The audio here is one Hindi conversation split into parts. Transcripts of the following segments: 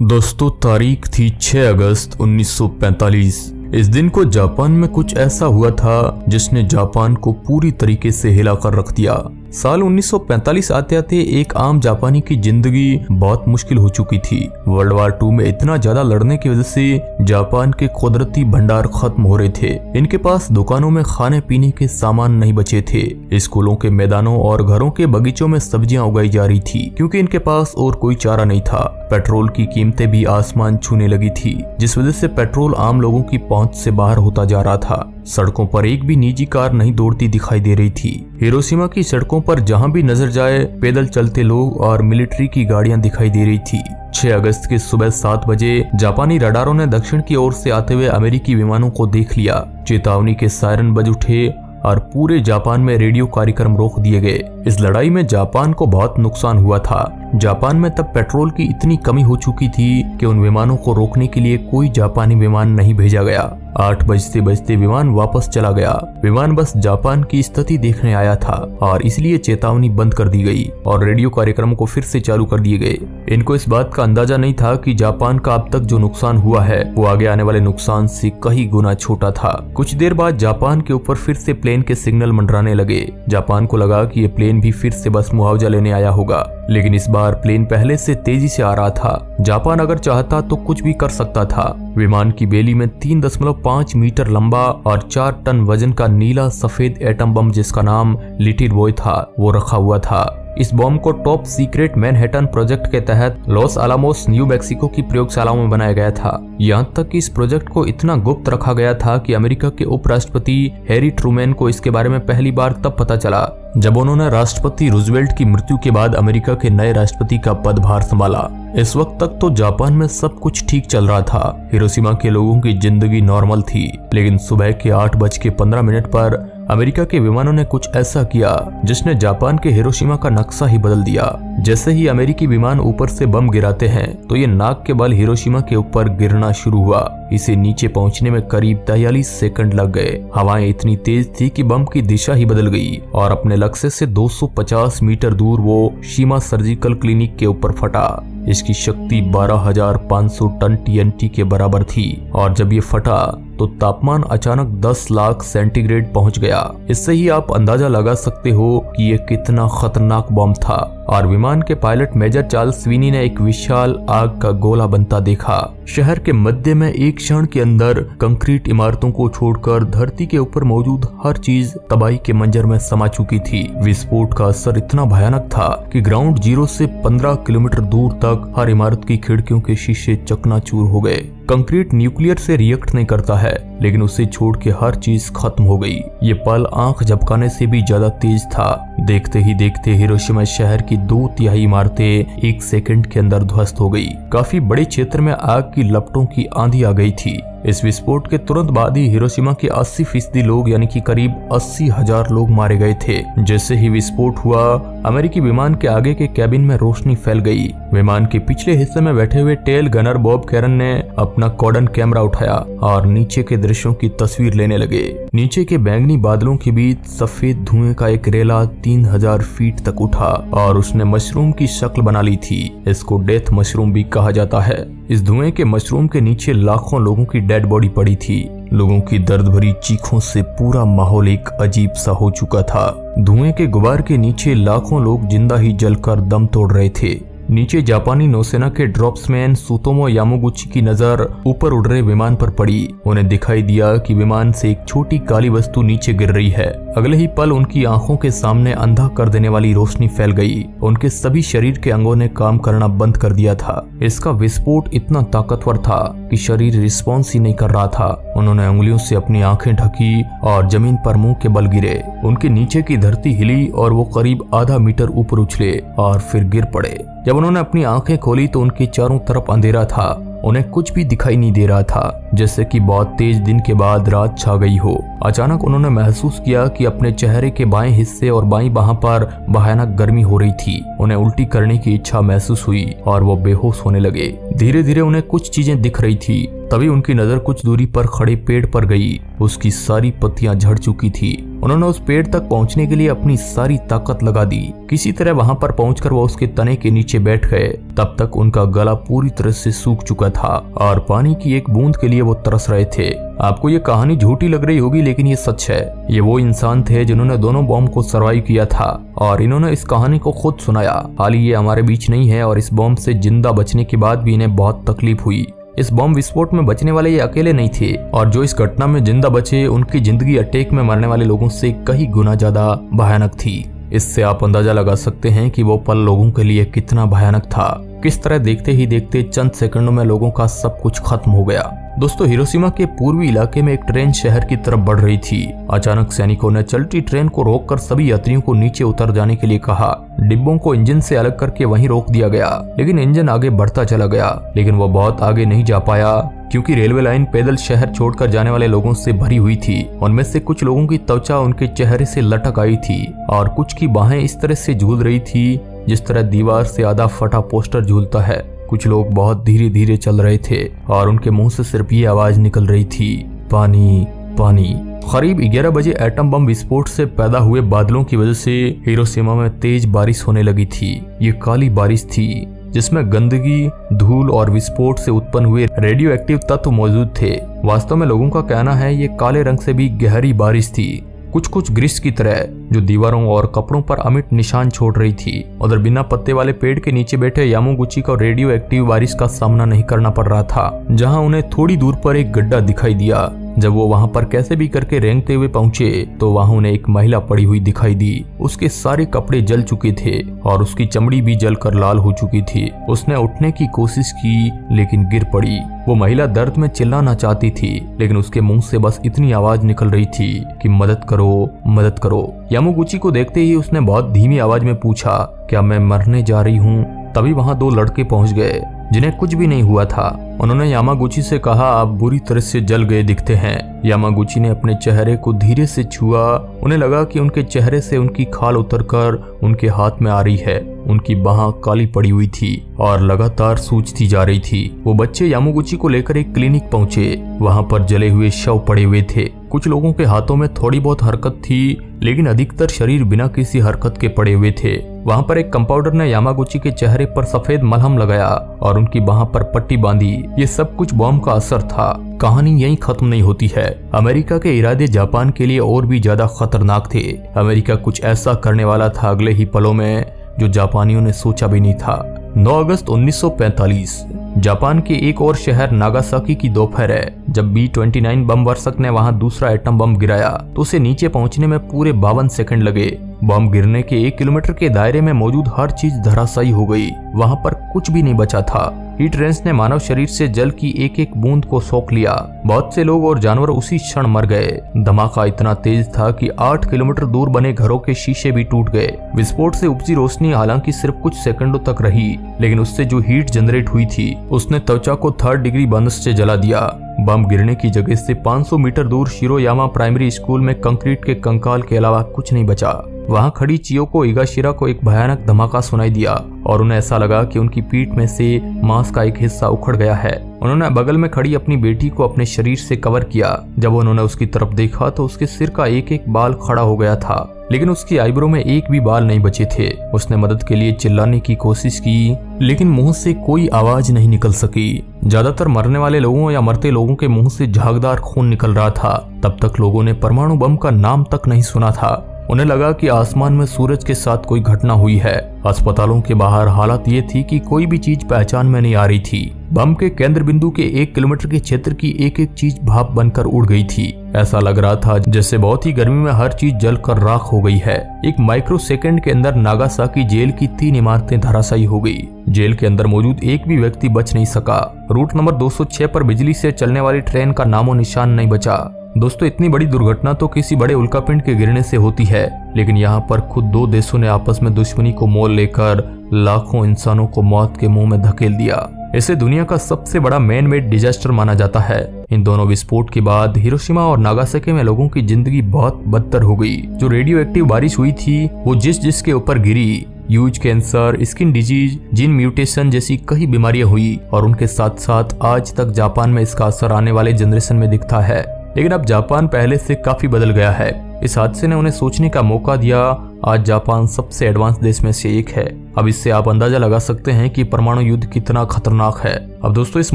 दोस्तों, तारीख थी 6 अगस्त 1945। इस दिन को जापान में कुछ ऐसा हुआ था जिसने जापान को पूरी तरीके से हिलाकर रख दिया। साल 1945 आते आते एक आम जापानी की जिंदगी बहुत मुश्किल हो चुकी थी। वर्ल्ड वार 2 में इतना ज्यादा लड़ने की वजह से जापान के कुदरती भंडार खत्म हो रहे थे। इनके पास दुकानों में खाने पीने के सामान नहीं बचे थे। स्कूलों के मैदानों और घरों के बगीचों में सब्जियां उगाई जा रही थी क्योंकि इनके पास और कोई चारा नहीं था। पेट्रोल की कीमतें भी आसमान छूने लगी थी, जिस वजह से पेट्रोल आम लोगों की पहुंच से बाहर होता जा रहा था। सड़कों पर एक भी निजी कार नहीं दौड़ती दिखाई दे रही थी। हिरोशिमा की सड़कों पर जहां भी नजर जाए पैदल चलते लोग और मिलिट्री की गाड़ियां दिखाई दे रही थी। 6 अगस्त की सुबह 7 बजे जापानी रडारों ने दक्षिण की ओर से आते हुए अमेरिकी विमानों को देख लिया। चेतावनी के सायरन बज उठे और पूरे जापान में रेडियो कार्यक्रम रोक दिए गए। इस लड़ाई में जापान को बहुत नुकसान हुआ था। जापान में तब पेट्रोल की इतनी कमी हो चुकी थी कि उन विमानों को रोकने के लिए कोई जापानी विमान नहीं भेजा गया। 8 बजते बजते विमान वापस चला गया। विमान बस जापान की स्थिति देखने आया था और इसलिए चेतावनी बंद कर दी गई और रेडियो कार्यक्रम को फिर से चालू कर दिए गए। इनको इस बात का अंदाजा नहीं था कि जापान का अब तक जो नुकसान हुआ है वो आगे आने वाले नुकसान से कई गुना छोटा था। कुछ देर बाद जापान के ऊपर फिर से प्लेन के सिग्नल मंडराने लगे। जापान को लगा कि ये प्लेन भी फिर से बस मुआवजा लेने आया होगा, लेकिन इस बार प्लेन पहले से तेजी से आ रहा था। जापान अगर चाहता तो कुछ भी कर सकता था। विमान की बेली में 3.5 मीटर लंबा और 4 टन वजन का नीला सफेद एटम बम, जिसका नाम लिटिल बॉय था, वो रखा हुआ था। इस बम को टॉप सीक्रेट मैनहट्टन प्रोजेक्ट के तहत लॉस आलामोस, न्यू मैक्सिको की प्रयोगशालाओं में बनाया गया था। यहाँ तक कि इस प्रोजेक्ट को इतना गुप्त रखा गया था कि अमेरिका के उपराष्ट्रपति हैरी ट्रूमैन को इसके बारे में पहली बार तब पता चला जब उन्होंने राष्ट्रपति रूजवेल्ट की मृत्यु के बाद अमेरिका के नए राष्ट्रपति का पदभार संभाला। इस वक्त तक तो जापान में सब कुछ ठीक चल रहा था। हिरोशिमा के लोगों की जिंदगी नॉर्मल थी, लेकिन सुबह के 8:15 पर अमेरिका के विमानों ने कुछ ऐसा किया जिसने जापान के हिरोशिमा का नक्शा ही बदल दिया। जैसे ही अमेरिकी विमान ऊपर से बम गिराते हैं तो ये नाक के बल हिरोशिमा के ऊपर गिरना शुरू हुआ। इसे नीचे पहुंचने में करीब 43 सेकंड लग गए। हवाएं इतनी तेज थी कि बम की दिशा ही बदल गई और अपने लक्ष्य से 250 मीटर दूर वो शीमा सर्जिकल क्लिनिक के ऊपर फटा। इसकी शक्ति 12,500 टन TNT के बराबर थी और जब ये फटा तो तापमान अचानक 10 लाख सेंटीग्रेड पहुंच गया। इससे ही आप अंदाजा लगा सकते हो कि ये कितना खतरनाक बम था। और विमान के पायलट मेजर चार्ल्स स्वीनी ने एक विशाल आग का गोला बनता देखा। शहर के मध्य में एक क्षण के अंदर कंक्रीट इमारतों को छोड़कर धरती के ऊपर मौजूद हर चीज तबाही के मंजर में समा चुकी थी। विस्फोट का असर इतना भयानक था कि ग्राउंड जीरो से 15 किलोमीटर दूर तक हर इमारत की खिड़कियों के शीशे चकनाचूर हो गए। कंक्रीट न्यूक्लियर से रिएक्ट नहीं करता है, लेकिन उसे छोड़ के हर चीज खत्म हो गई। ये पल आंख झपकाने से भी ज्यादा तेज था। देखते ही देखते हिरोशिमा शहर की 2/3 इमारतें 1 सेकंड के अंदर ध्वस्त हो गई। काफी बड़े क्षेत्र में आग की लपटों की आंधी आ गई थी। इस विस्फोट के तुरंत बाद ही हिरोशिमा के 80% लोग यानी कि करीब 80,000 लोग मारे गए थे। जैसे ही विस्फोट हुआ, अमेरिकी विमान के आगे के कैबिन में रोशनी फैल गई। विमान के पिछले हिस्से में बैठे हुए टेल गनर बॉब कैरन ने अपना कॉर्डन कैमरा उठाया और नीचे के दृश्यों की तस्वीर लेने लगे। नीचे के बैंगनी बादलों के बीच सफेद धुएं का एक रेला 3000 फीट तक उठा और उसने मशरूम की शक्ल बना ली थी। इसको डेथ मशरूम भी कहा जाता है। इस धुएं के मशरूम के नीचे लाखों लोगों की डेड बॉडी पड़ी थी। लोगों की दर्द भरी चीखों से पूरा माहौल एक अजीब सा हो चुका था। धुएं के गुबार के नीचे लाखों लोग जिंदा ही जलकर दम तोड़ रहे थे। नीचे जापानी नौसेना के ड्रॉप्समैन सुतोमो यामागुची की नजर ऊपर उड़ रहे विमान पर पड़ी। उन्हें दिखाई दिया कि विमान से एक छोटी काली वस्तु नीचे गिर रही है। अगले ही पल उनकी आंखों के सामने अंधा कर देने वाली रोशनी फैल गई। उनके सभी शरीर के अंगों ने काम करना बंद कर दिया था। इसका विस्फोट इतना ताकतवर था कि शरीर रिस्पॉन्स ही नहीं कर रहा था। उन्होंने उंगलियों से अपनी आंखें ढकी और जमीन पर मुंह के बल गिरे। उनके नीचे की धरती हिली और वो करीब आधा मीटर ऊपर उछले और फिर गिर पड़े। जब उन्होंने अपनी आंखें खोली तो उनके चारों तरफ अंधेरा था। उन्हें कुछ भी दिखाई नहीं दे रहा था, जैसे कि बहुत तेज दिन के बाद रात छा गई हो। अचानक उन्होंने महसूस किया कि अपने चेहरे के बाएं हिस्से और बाईं बाह पर भयानक गर्मी हो रही थी। उन्हें उल्टी करने की इच्छा महसूस हुई और वो बेहोश होने लगे। धीरे धीरे उन्हें कुछ चीजें दिख रही थी। तभी उनकी नजर कुछ दूरी पर खड़े पेड़ पर गई। उसकी सारी पत्तियां झड़ चुकी थी उन्होंने उस पेड़ तक पहुंचने के लिए अपनी सारी ताकत लगा दी। किसी तरह वहां पर पहुंचकर वो उसके तने के नीचे बैठ गए। तब तक उनका गला पूरी तरह से सूख चुका था और पानी की एक बूंद के लिए वो तरस रहे थे। आपको ये कहानी झूठी लग रही होगी, लेकिन ये सच है। ये वो इंसान थे जिन्होंने दोनों बॉम्ब को सर्वाइव किया था और इन्होंने इस कहानी को खुद सुनाया। हाल ही ये हमारे बीच नहीं है और इस बॉम्ब से जिंदा बचने के बाद भी इन्हें बहुत तकलीफ हुई। इस बॉम्ब विस्फोट में बचने वाले ये अकेले नहीं थे और जो इस घटना में जिंदा बचे उनकी जिंदगी अटैक में मरने वाले लोगों से कई गुना ज्यादा भयानक थी। इससे आप अंदाजा लगा सकते हैं कि वो पल लोगों के लिए कितना भयानक था। किस तरह देखते ही देखते चंद सेकंडों में लोगों का सब कुछ खत्म हो गया। दोस्तों, हिरोशिमा के पूर्वी इलाके में एक ट्रेन शहर की तरफ बढ़ रही थी। अचानक सैनिकों ने चलती ट्रेन को रोककर सभी यात्रियों को नीचे उतर जाने के लिए कहा। डिब्बों को इंजन से अलग करके वहीं रोक दिया गया, लेकिन इंजन आगे बढ़ता चला गया। लेकिन वो बहुत आगे नहीं जा पाया क्योंकि रेलवे लाइन पैदल शहर छोड़कर जाने वाले लोगों से भरी हुई थी। उनमें से कुछ लोगों की त्वचा उनके चेहरे से लटक आई थी और कुछ की बाहें इस तरह से झूल रही थी जिस तरह दीवार से आधा फटा पोस्टर झूलता है। कुछ लोग बहुत धीरे धीरे चल रहे थे और उनके मुंह से सिर्फ ये आवाज निकल रही थी, पानी पानी। करीब 11 बजे एटम बम विस्फोट से पैदा हुए बादलों की वजह से हिरोशिमा में तेज बारिश होने लगी थी। ये काली बारिश थी जिसमें गंदगी, धूल और विस्फोट से उत्पन्न हुए रेडियो एक्टिव तत्व मौजूद थे। वास्तव में लोगों का कहना है ये काले रंग से भी गहरी बारिश थी, कुछ ग्रीस की तरह, जो दीवारों और कपड़ों पर अमिट निशान छोड़ रही थी। उधर बिना पत्ते वाले पेड़ के नीचे बैठे यामागुची को रेडियो एक्टिव बारिश का सामना नहीं करना पड़ रहा था, जहां उन्हें थोड़ी दूर पर एक गड्ढा दिखाई दिया। जब वो वहां पर कैसे भी करके रेंगते हुए पहुंचे तो वहां उन्हें एक महिला पड़ी हुई दिखाई दी। उसके सारे कपड़े जल चुके थे और उसकी चमड़ी भी जलकर लाल हो चुकी थी। उसने उठने की कोशिश की लेकिन गिर पड़ी। वो महिला दर्द में चिल्लाना चाहती थी, लेकिन उसके मुंह से बस इतनी आवाज निकल रही थी कि मदद करो, मदद करो। यामागुची को देखते ही उसने बहुत धीमी आवाज में पूछा, क्या मैं मरने जा रही हूँ? तभी वहां 2 लड़के पहुंच गए जिन्हें कुछ भी नहीं हुआ था। उन्होंने यामागुची से कहा, आप बुरी तरह से जल गए दिखते हैं। यामागुची ने अपने चेहरे को धीरे से छुआ। उन्हें लगा कि उनके चेहरे से उनकी खाल उतरकर उनके हाथ में आ रही है। उनकी बाह काली पड़ी हुई थी और लगातार सूजती जा रही थी। वो बच्चे यामागुची को लेकर एक क्लिनिक पहुंचे। वहां पर जले हुए शव पड़े हुए थे। कुछ लोगों के हाथों में थोड़ी बहुत हरकत थी, लेकिन अधिकतर शरीर बिना किसी हरकत के पड़े हुए थे। वहां पर एक कंपाउंडर ने यामागुची के चेहरे पर सफेद मलहम लगाया और उनकी बाह पर पट्टी बांधी। ये सब कुछ बॉम्ब का असर था। कहानी यहीं खत्म नहीं होती है। अमेरिका के इरादे जापान के लिए और भी ज्यादा खतरनाक थे। अमेरिका कुछ ऐसा करने वाला था अगले ही पलों में जो जापानियों ने सोचा भी नहीं था। 9 अगस्त 1945 जापान के एक और शहर नागासाकी की दोपहर है। जब B-29 बम वर्षक ने वहां दूसरा एटम बम गिराया तो उसे नीचे पहुंचने में पूरे 52 सेकंड लगे। बम गिरने के 1 किलोमीटर के दायरे में मौजूद हर चीज धराशायी हो गई। वहां पर कुछ भी नहीं बचा था। हीट रेंज ने मानव शरीर से जल की एक एक बूंद को सोख लिया। बहुत से लोग और जानवर उसी क्षण मर गए। धमाका इतना तेज था कि 8 किलोमीटर दूर बने घरों के शीशे भी टूट गए। विस्फोट से उपजी रोशनी हालांकि सिर्फ कुछ सेकंडों तक रही, लेकिन उससे जो हीट जनरेट हुई थी उसने त्वचा को 3rd डिग्री बर्न्स से जला दिया। बम गिरने की जगह से 500 मीटर दूर शिरोयामा प्राइमरी स्कूल में कंक्रीट के कंकाल के अलावा कुछ नहीं बचा। वहां खड़ी चियोको हिगाशिरा को एक भयानक धमाका सुनाई दिया और उन्हें ऐसा लगा कि उनकी पीठ में से मांस का एक हिस्सा उखड़ गया है। उन्होंने बगल में खड़ी अपनी बेटी को अपने शरीर से कवर किया। जब उन्होंने उसकी तरफ देखा तो उसके सिर का एक एक बाल खड़ा हो गया था, लेकिन उसकी आईब्रो में एक भी बाल नहीं बचे थे। उसने मदद के लिए चिल्लाने की कोशिश की, लेकिन मुंह से कोई आवाज नहीं निकल सकी। ज्यादातर मरने वाले लोगों या मरते लोगों के मुंह से झागदार खून निकल रहा था। तब तक लोगों ने परमाणु बम का नाम तक नहीं सुना था। उन्हें लगा कि आसमान में सूरज के साथ कोई घटना हुई है। अस्पतालों के बाहर हालत ये थी कि कोई भी चीज पहचान में नहीं आ रही थी। बम के केंद्र बिंदु के 1 किलोमीटर के क्षेत्र की एक एक चीज भाप बनकर उड़ गई थी। ऐसा लग रहा था जैसे बहुत ही गर्मी में हर चीज जलकर राख हो गई है। एक माइक्रो सेकंड के अंदर नागासाकी जेल की 3 इमारतें धराशायी हो गई। जेल के अंदर मौजूद एक भी व्यक्ति बच नहीं सका। रूट नंबर 206 पर बिजली से चलने वाली ट्रेन का नामो निशान नहीं बचा। दोस्तों, इतनी बड़ी दुर्घटना तो किसी बड़े उल्कापिंड के गिरने से होती है, लेकिन यहाँ पर खुद 2 देशों ने आपस में दुश्मनी को मोल लेकर लाखों इंसानों को मौत के मुंह में धकेल दिया। इसे दुनिया का सबसे बड़ा मैन मेड डिजास्टर माना जाता है। इन दोनों विस्फोट के बाद हिरोशिमा और नागासाकी में लोगों की जिंदगी बहुत बदतर हो गई। जो रेडियो एक्टिव बारिश हुई थी वो जिसके ऊपर गिरी, huge cancer, skin disease, gene mutation जैसी कई बीमारियां हुई और उनके साथ साथ आज तक जापान में इसका असर आने वाले जनरेशन में दिखता है। लेकिन अब जापान पहले से काफी बदल गया है। इस हादसे ने उन्हें सोचने का मौका दिया। आज जापान सबसे एडवांस देश में से एक है। अब इससे आप अंदाजा लगा सकते हैं कि परमाणु युद्ध कितना खतरनाक है। अब दोस्तों, इस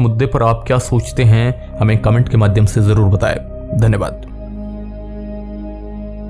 मुद्दे पर आप क्या सोचते हैं, हमें कमेंट के माध्यम से जरूर बताएं। धन्यवाद।